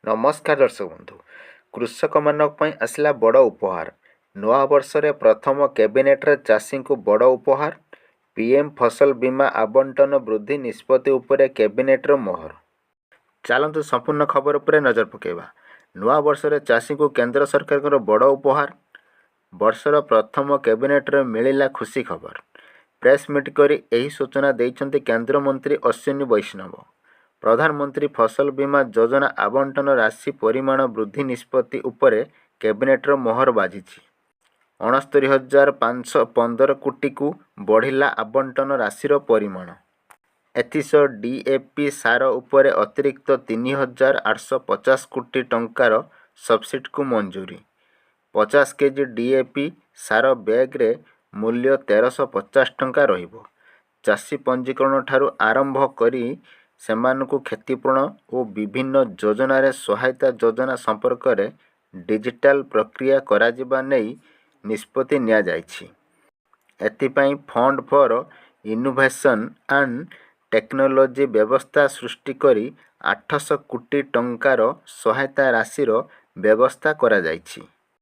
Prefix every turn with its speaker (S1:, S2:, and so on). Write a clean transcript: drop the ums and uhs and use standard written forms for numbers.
S1: नमस्कार दर्शक बंधु कृषक मानी आसला बड़ उपहार नूआ वर्षरे प्रथम कैबिनेट्रे चाषी को बड़ उपहार पीएम फसल बीमा आबंटन वृद्धि निष्पत्ति उपरे कैबिनेट्र मोहर। चलतु संपूर्ण खबर पर नजर पकेबा। नूआ वर्षरे चाषी को केंद्र सरकार बड़ उपहार। वर्षर प्रथम कैबिनेट्रे मिलिला खुशी खबर। प्रेस मीट करी एही सूचना देइछन्ति केंद्र मंत्री अश्विनी वैष्णव। प्रधानमंत्री फसल बीमा योजना आबंटन राशि परिमाण वृद्धि निष्पत्ति उपरे कैबिनेट्र मोहर बाजिछि। 69,515 कोटी को बढ़िला आबंटन राशिर परिमाण। एथिसह डीएपी सार उपरे अतिरिक्त 3,850 कोटी टंकार सब्सिडी को मंजूरी। 50 केजी डीएपी सार बैग्रे मूल्य 1,350 टंका रहिबो। चाषी पंजीकरण ठारू आरंभ करी सेमानकु क्षतिपूरण और विभिन्न योजनार सहायता योजना संपर्क में डिजिटाल प्रक्रिया कराजिबा नेई निष्पत्ति निया जाइछि। एथिपाई fund for innovation and technology व्यवस्था सृष्टि करी 800 कोटी टंकार सहायता राशिर व्यवस्था करा जाइछि।